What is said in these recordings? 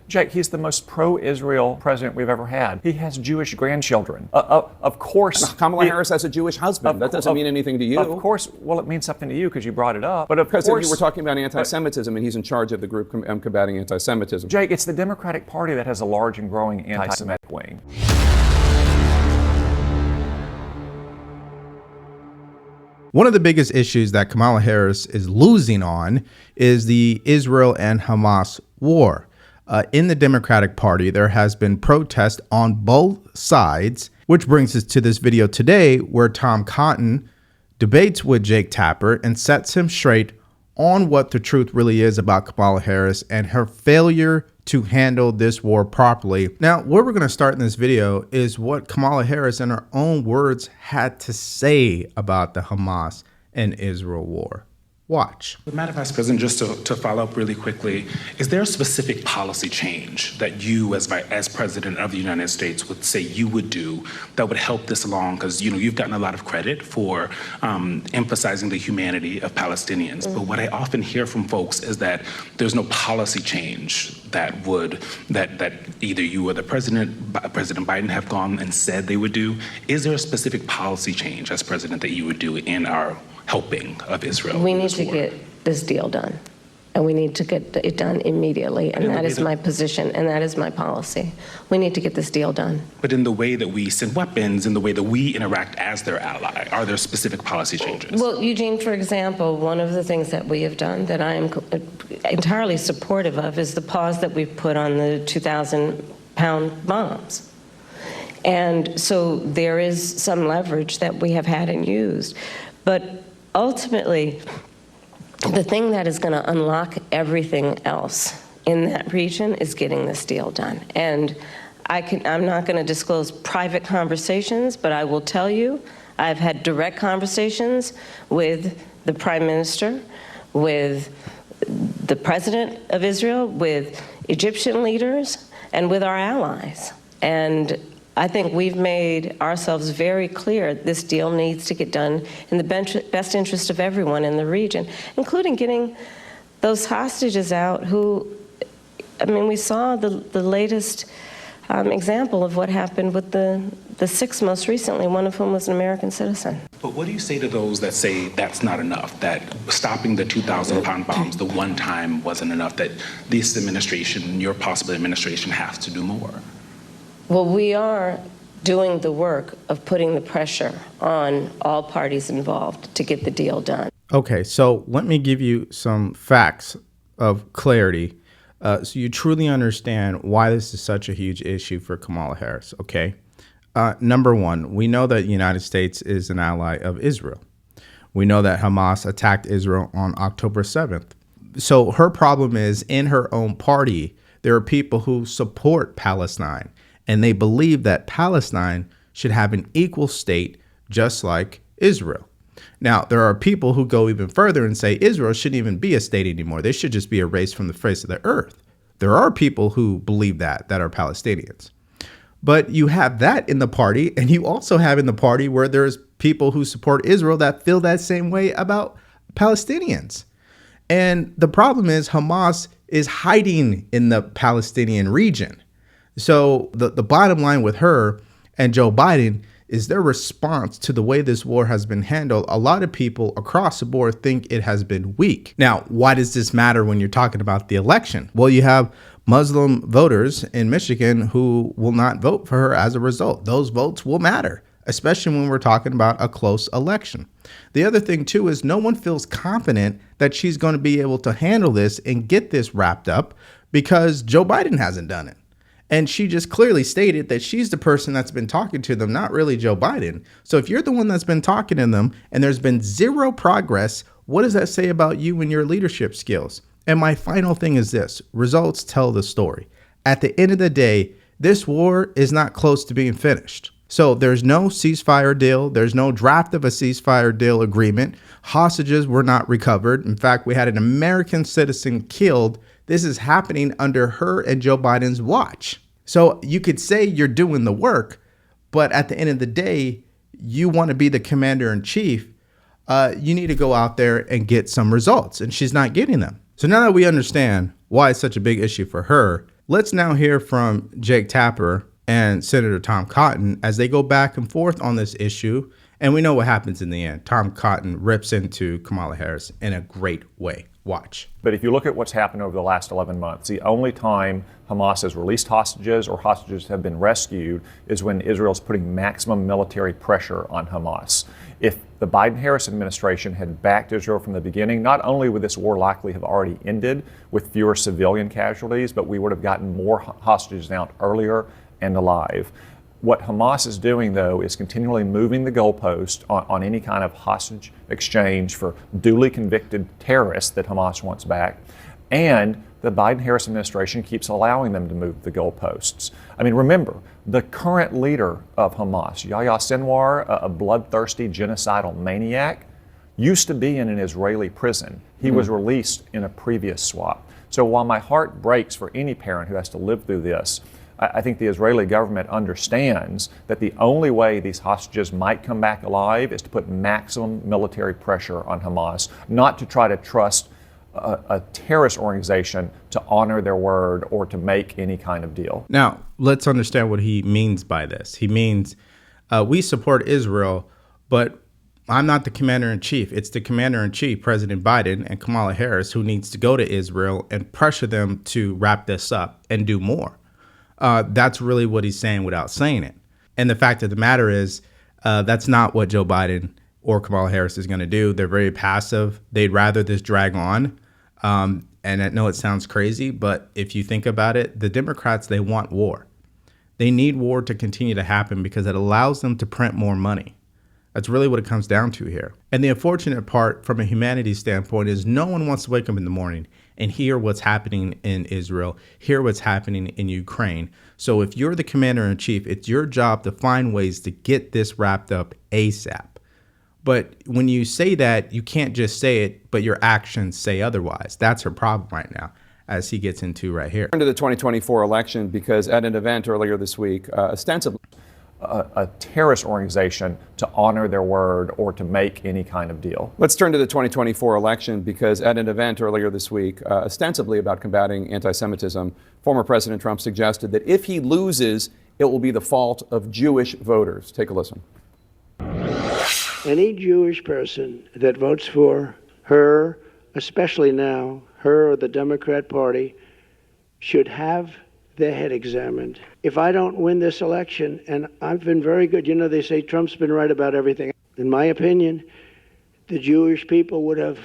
Jake, he's the most pro-Israel president we've ever had. He has Jewish grandchildren. Of course. Kamala Harris has a Jewish husband. That doesn't mean anything to you. Of course. Well, it means something to you because you brought it up. But of course. President, you were talking about anti-Semitism, and he's in charge of the group combating anti-Semitism. Jake, it's the Democratic Party that has a large and growing anti-Semitic wing. One of the biggest issues that Kamala Harris is losing on is the Israel and Hamas war. In the Democratic Party, there has been protest on both sides, which brings us to this video today where Tom Cotton debates with Jake Tapper and sets him straight on what the truth really is about Kamala Harris and her failure to handle this war properly. Now, where we're going to start in this video is what Kamala Harris, in her own words, had to say about the Hamas and Israel war. Watch. Madam Vice President, just to follow up really quickly, is there a specific policy change that you as President of the United States would say you would do that would help this along? Because, you've gotten a lot of credit for emphasizing the humanity of Palestinians. But what I often hear from folks is that there's no policy change that either you or President Biden have gone and said they would do. Is there a specific policy change as president that you would do in our helping of Israel? We need to get this deal done, and we need to get it done immediately, and that is my position, and that is my policy. We need to get this deal done. But in the way that we send weapons, in the way that we interact as their ally, are there specific policy changes? Well, Eugene, for example, one of the things that we have done that I am entirely supportive of is the pause that we've put on the 2,000-pound bombs. And so there is some leverage that we have had and used. But ultimately, the thing that is going to unlock everything else in that region is getting this deal done. And I'm not going to disclose private conversations, but I will tell you, I've had direct conversations with the Prime Minister, with the President of Israel, with Egyptian leaders, and with our allies. And I think we've made ourselves very clear this deal needs to get done in the best interest of everyone in the region, including getting those hostages out who, we saw the latest example of what happened with the six most recently, one of whom was an American citizen. But what do you say to those that say that's not enough, that stopping the 2,000-pound bombs the one time wasn't enough, that this administration, your possible administration, has to do more? Well, we are doing the work of putting the pressure on all parties involved to get the deal done. Okay, so let me give you some facts of clarity so you truly understand why this is such a huge issue for Kamala Harris, okay? Number one, we know that the United States is an ally of Israel. We know that Hamas attacked Israel on October 7th. So her problem is, in her own party, there are people who support Palestine, and they believe that Palestine should have an equal state just like Israel. Now, there are people who go even further and say Israel shouldn't even be a state anymore. They should just be erased from the face of the earth. There are people who believe that are Palestinians. But you have that in the party, and you also have in the party where there's people who support Israel that feel that same way about Palestinians. And the problem is Hamas is hiding in the Palestinian region. So the bottom line with her and Joe Biden is their response to the way this war has been handled. A lot of people across the board think it has been weak. Now, why does this matter when you're talking about the election? Well, you have Muslim voters in Michigan who will not vote for her as a result. Those votes will matter, especially when we're talking about a close election. The other thing, too, is no one feels confident that she's going to be able to handle this and get this wrapped up because Joe Biden hasn't done it. And she just clearly stated that she's the person that's been talking to them, not really Joe Biden. So if you're the one that's been talking to them and there's been zero progress, what does that say about you and your leadership skills? And my final thing is this: results tell the story. At the end of the day, this war is not close to being finished. So there's no ceasefire deal. There's no draft of a ceasefire deal agreement. Hostages were not recovered. In fact, we had an American citizen killed. This is happening under her and Joe Biden's watch. So you could say you're doing the work, but at the end of the day, you want to be the commander in chief. You need to go out there and get some results, and she's not getting them. So now that we understand why it's such a big issue for her Let's now hear from Jake Tapper and Senator Tom Cotton as they go back and forth on this issue. And we know what happens in the end. Tom Cotton rips into Kamala Harris in a great way. Watch. But if you look at what's happened over the last 11 months, the only time Hamas has released hostages or hostages have been rescued is when Israel's putting maximum military pressure on Hamas. If the Biden-Harris administration had backed Israel from the beginning, not only would this war likely have already ended with fewer civilian casualties, but we would have gotten more hostages out earlier and alive. What Hamas is doing, though, is continually moving the goalpost on any kind of hostage exchange for duly convicted terrorists that Hamas wants back. And the Biden-Harris administration keeps allowing them to move the goalposts. I mean, remember, the current leader of Hamas, Yahya Sinwar, a bloodthirsty genocidal maniac, used to be in an Israeli prison. He was released in a previous swap. So while my heart breaks for any parent who has to live through this, I think the Israeli government understands that the only way these hostages might come back alive is to put maximum military pressure on Hamas, not to try to trust a terrorist organization to honor their word or to make any kind of deal. Now, let's understand what he means by this. He means we support Israel, but I'm not the commander-in-chief. It's the commander-in-chief, President Biden and Kamala Harris, who needs to go to Israel and pressure them to wrap this up and do more. That's really what he's saying without saying it. And the fact of the matter is, that's not what Joe Biden or Kamala Harris is going to do. They're very passive. They'd rather this drag on. And I know it sounds crazy, but if you think about it, the Democrats, they want war. They need war to continue to happen because it allows them to print more money. That's really what it comes down to here. And the unfortunate part from a humanities standpoint is no one wants to wake up in the morning and hear what's happening in Israel, hear what's happening in Ukraine. So if you're the commander-in-chief, it's your job to find ways to get this wrapped up ASAP. But when you say that, you can't just say it, but your actions say otherwise. That's her problem right now, as he gets into right here. Turn to the 2024 election because at an event earlier this week, ostensibly A terrorist organization to honor their word or to make any kind of deal. Let's turn to the 2024 election because at an event earlier this week, ostensibly about combating anti-Semitism, former President Trump suggested that if he loses, it will be the fault of Jewish voters. Take a listen. Any Jewish person that votes for her, especially now, her or the Democrat Party, should have their head examined. If I don't win this election, and I've been very good, you know, they say Trump's been right about everything. In my opinion, the Jewish people would have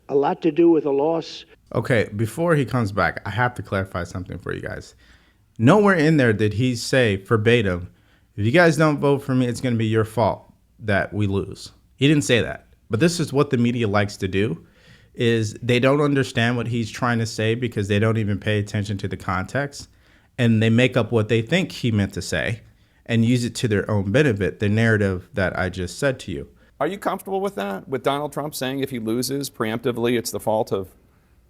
a lot to do with a loss. Okay, before he comes back, I have to clarify something for you guys. Nowhere in there did he say verbatim, if you guys don't vote for me, it's going to be your fault that we lose. He didn't say that. But this is what the media likes to do, is they don't understand what he's trying to say because they don't even pay attention to the context. And they make up what they think he meant to say and use it to their own benefit, the narrative that I just said to you. Are you comfortable with that? With Donald Trump saying if he loses preemptively, it's the fault of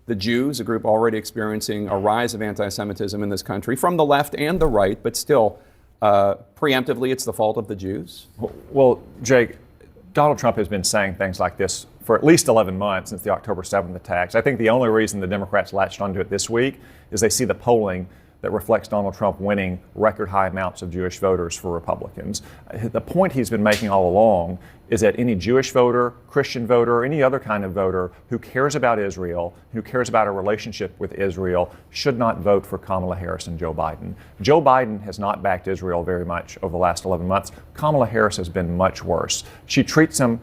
the Jews, a group already experiencing a rise of anti-Semitism in this country from the left and the right, but still preemptively it's the fault of the Jews? Well, Jake, Donald Trump has been saying things like this for at least 11 months since the October 7th attacks. I think the only reason the Democrats latched onto it this week is they see the polling that reflects Donald Trump winning record high amounts of Jewish voters for Republicans. The point he's been making all along is that any Jewish voter, Christian voter, or any other kind of voter who cares about Israel, who cares about a relationship with Israel, should not vote for Kamala Harris and Joe Biden. Joe Biden has not backed Israel very much over the last 11 months. Kamala Harris has been much worse. She treats him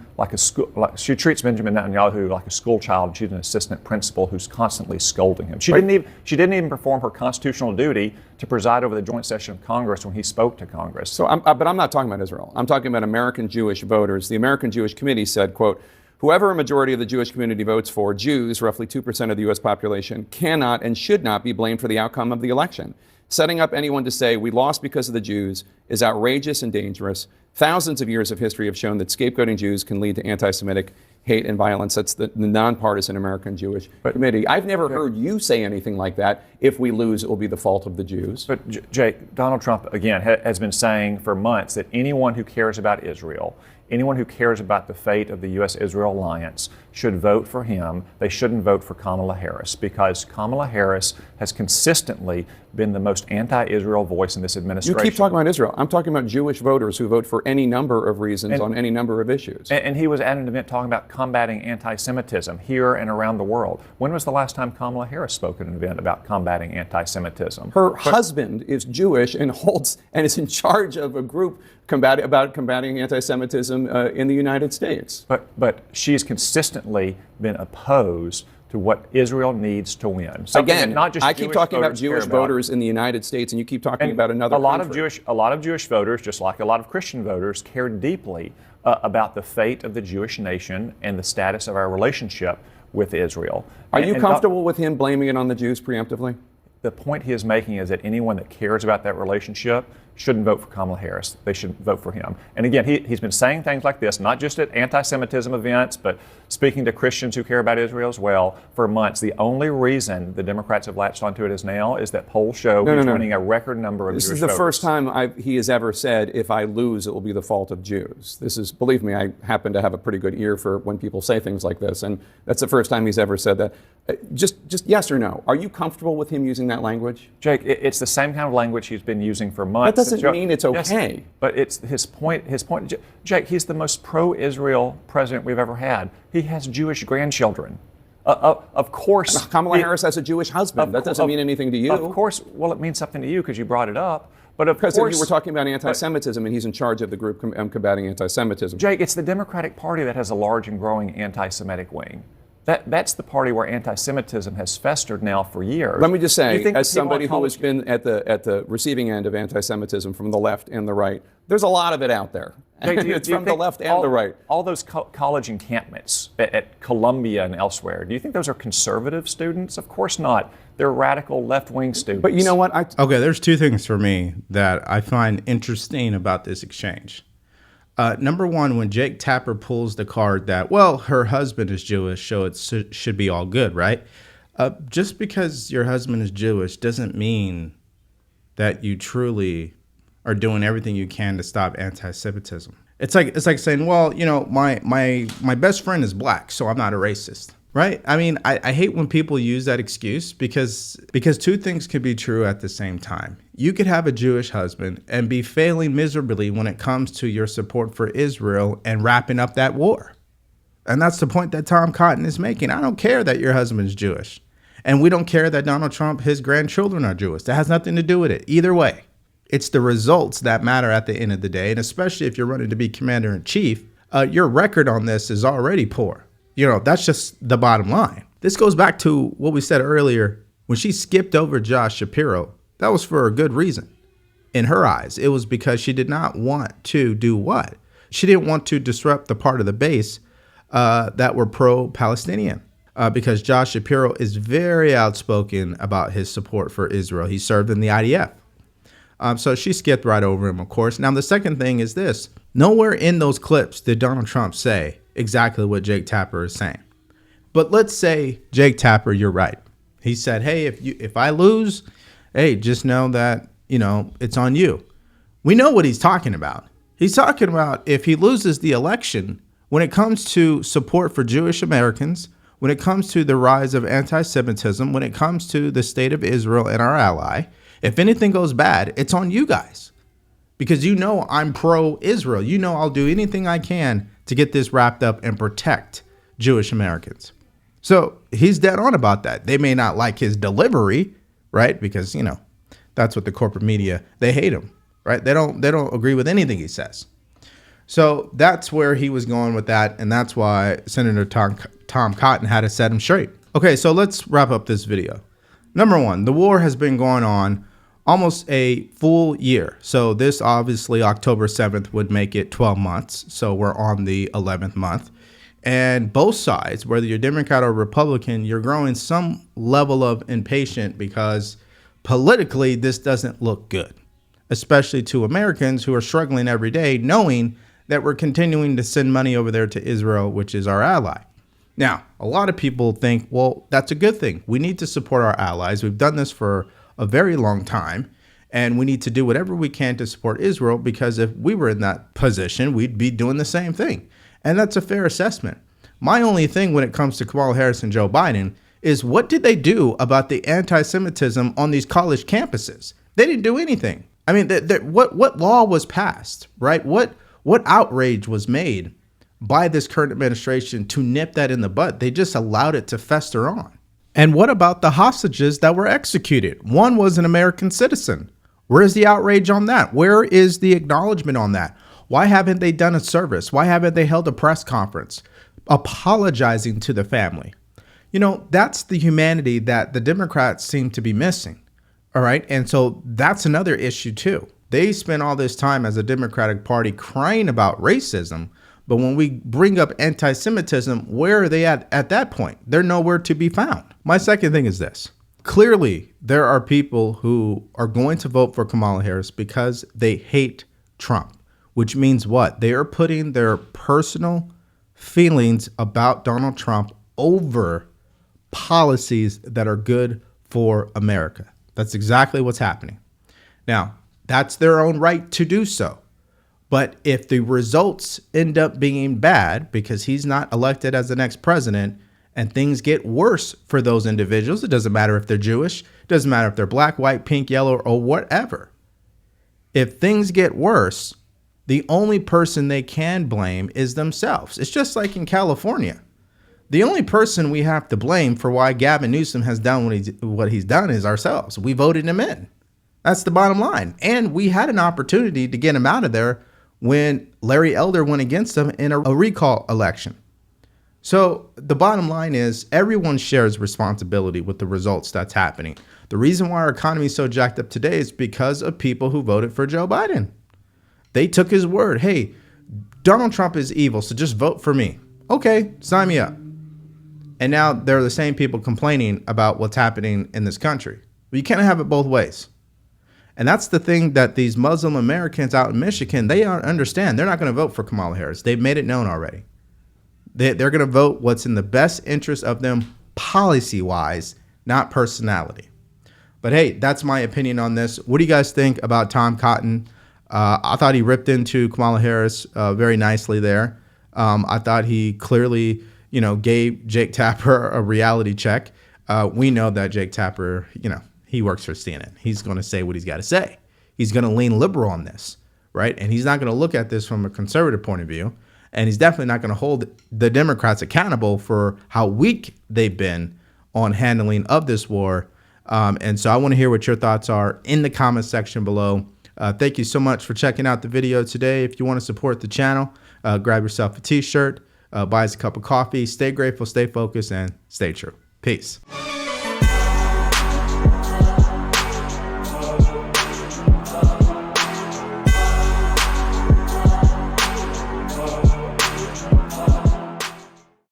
she treats Benjamin Netanyahu like a school child. She's an assistant principal who's constantly scolding him. She didn't even perform her constitutional duty to preside over the joint session of Congress when he spoke to Congress. So, but I'm not talking about Israel. I'm talking about American Jewish voters. The American Jewish Committee said, quote, whoever a majority of the Jewish community votes for, Jews, roughly 2% of the U.S. population, cannot and should not be blamed for the outcome of the election. Setting up anyone to say we lost because of the Jews is outrageous and dangerous. Thousands of years of history have shown that scapegoating Jews can lead to anti-Semitic hate and violence. That's the nonpartisan American Jewish Committee. I've never heard you say anything like that. If we lose, it will be the fault of the Jews. But Jake, Donald Trump, again, has been saying for months that anyone who cares about Israel, anyone who cares about the fate of the U.S.-Israel alliance should vote for him. They shouldn't vote for Kamala Harris, because Kamala Harris has consistently been the most anti-Israel voice in this You administration. keep talking about Israel. I'm talking about Jewish voters who vote for any number of reasons on any number of issues. And he was at an event talking about combating anti-Semitism here and around the world. When was the last time Kamala Harris spoke at an event about combating anti-Semitism? Her husband is Jewish and is in charge of a group about combating anti-Semitism in the United States. But she's consistently been opposed to what Israel needs to win. Again, not just I keep Jewish talking about voters care Jewish voters in the United States, and you keep talking about another a lot country. a lot of Jewish voters, just like a lot of Christian voters, care deeply about the fate of the Jewish nation and the status of our relationship with Israel. Are you comfortable with him blaming it on the Jews preemptively? The point he is making is that anyone that cares about that relationship shouldn't vote for Kamala Harris. They should vote for him. And again, he's been saying things like this, not just at anti-Semitism events, but speaking to Christians who care about Israel as well for months. The only reason the Democrats have latched onto it is now is that polls show he's winning a record number of Jewish voters. This is the first time he has ever said, if I lose, it will be the fault of Jews. This is, believe me, I happen to have a pretty good ear for when people say things like this, and that's the first time he's ever said that. Just yes or no, are you comfortable with him using that language? Jake, it's the same kind of language he's been using for months. That doesn't mean it's okay. Yes, but it's his point. Jake, he's the most pro-Israel president we've ever had. He has Jewish grandchildren. Of course. Kamala Harris has a Jewish husband. That doesn't mean anything to you. Of course. Well, it means something to you because you brought it up. But of course, you were talking about anti-Semitism, and he's in charge of the group combating anti-Semitism. Jake, it's the Democratic Party that has a large and growing anti-Semitic wing. That's the party where anti-Semitism has festered now for years. Let me just say, as somebody who has been at the receiving end of anti-Semitism from the left and the right, there's a lot of it out there. It's from the left and the right. All those college encampments at Columbia and elsewhere, do you think those are conservative students? Of course not. They're radical left-wing students. But you know what? Okay, there's two things for me that I find interesting about this exchange. Number one, when Jake Tapper pulls the card that, well, her husband is Jewish, so it should be all good, right? Just because your husband is Jewish doesn't mean that you truly are doing everything you can to stop anti-Semitism. It's like saying, well, you know, my best friend is black, so I'm not a racist. Right? I mean, I hate when people use that excuse because two things could be true at the same time. You could have a Jewish husband and be failing miserably when it comes to your support for Israel and wrapping up that war. And that's the point that Tom Cotton is making. I don't care that your husband is Jewish. And we don't care that Donald Trump, his grandchildren are Jewish. That has nothing to do with it. Either way, it's the results that matter at the end of the day. And especially if you're running to be commander-in-chief, your record on this is already poor. You know, that's just the bottom line. This goes back to what we said earlier. When she skipped over Josh Shapiro, that was for a good reason. In her eyes, it was because she did not want to do what? She didn't want to disrupt the part of the base that were pro-Palestinian. Because Josh Shapiro is very outspoken about his support for Israel. He served in the IDF. So she skipped right over him, of course. Now, the second thing is this. Nowhere in those clips did Donald Trump say exactly what Jake Tapper is saying. But let's say, Jake Tapper, you're right. He said, hey, if I lose, hey, just know that, you know, it's on you. We know what he's talking about. He's talking about if he loses the election, when it comes to support for Jewish Americans, when it comes to the rise of anti-Semitism, when it comes to the state of Israel and our ally, if anything goes bad, it's on you guys. Because you know I'm pro-Israel. You know I'll do anything I can to get this wrapped up and protect Jewish Americans. So he's dead on about that. They may not like his delivery, right? Because, you know, that's what the corporate media, they hate him, right? They don't agree with anything he says. So that's where he was going with that. And that's why Senator Tom Cotton had to set him straight. Okay, so let's wrap up this video. Number one, the war has been going on almost a full year. So this obviously October 7th would make it 12 months. So we're on the 11th month. And both sides, whether you're Democrat or Republican, you're growing some level of impatient because politically this doesn't look good, especially to Americans who are struggling every day knowing that we're continuing to send money over there to Israel, which is our ally. Now, a lot of people think, well, that's a good thing. We need to support our allies. We've done this for a very long time. And we need to do whatever we can to support Israel, because if we were in that position, we'd be doing the same thing. And that's a fair assessment. My only thing when it comes to Kamala Harris and Joe Biden is, what did they do about the anti-Semitism on these college campuses? They didn't do anything. I mean, what law was passed, right? What outrage was made by this current administration to nip that in the bud? They just allowed it to fester on. And what about the hostages that were executed? One was an American citizen. Where is the outrage on that? Where is the acknowledgement on that? Why haven't they done a service? Why haven't they held a press conference apologizing to the family? You know, that's the humanity that the Democrats seem to be missing. All right. And so that's another issue, too. They spend all this time as a Democratic Party crying about racism. But when we bring up anti-Semitism, where are they at that point? They're nowhere to be found. My second thing is this. Clearly, there are people who are going to vote for Kamala Harris because they hate Trump, which means what? They are putting their personal feelings about Donald Trump over policies that are good for America. That's exactly what's happening. Now, that's their own right to do so. But if the results end up being bad because he's not elected as the next president and things get worse for those individuals, it doesn't matter if they're Jewish, it doesn't matter if they're black, white, pink, yellow, or whatever. If things get worse, the only person they can blame is themselves. It's just like in California. The only person we have to blame for why Gavin Newsom has done what he's done is ourselves. We voted him in. That's the bottom line. And we had an opportunity to get him out of there when Larry Elder went against him in a recall election. So the bottom line is everyone shares responsibility with the results that's happening. The reason why our economy is so jacked up today is because of people who voted for Joe Biden. They took his word. Hey, Donald Trump is evil, so just vote for me. Okay, sign me up. And now they're the same people complaining about what's happening in this country. Well, you can't have it both ways. And that's the thing that these Muslim Americans out in Michigan, they don't understand. They're not going to vote for Kamala Harris. They've made it known already. They're going to vote what's in the best interest of them policy-wise, not personality. But hey, that's my opinion on this. What do you guys think about Tom Cotton? I thought he ripped into Kamala Harris very nicely there. I thought he clearly, gave Jake Tapper a reality check. We know that Jake Tapper, he works for CNN. He's going to say what he's got to say. He's going to lean liberal on this, right? And he's not going to look at this from a conservative point of view. And he's definitely not going to hold the Democrats accountable for how weak they've been on handling of this war. And so I want to hear what your thoughts are in the comments section below. Thank you so much for checking out the video today. If you want to support the channel, grab yourself a t-shirt, buy us a cup of coffee. Stay grateful, stay focused, and stay true. Peace.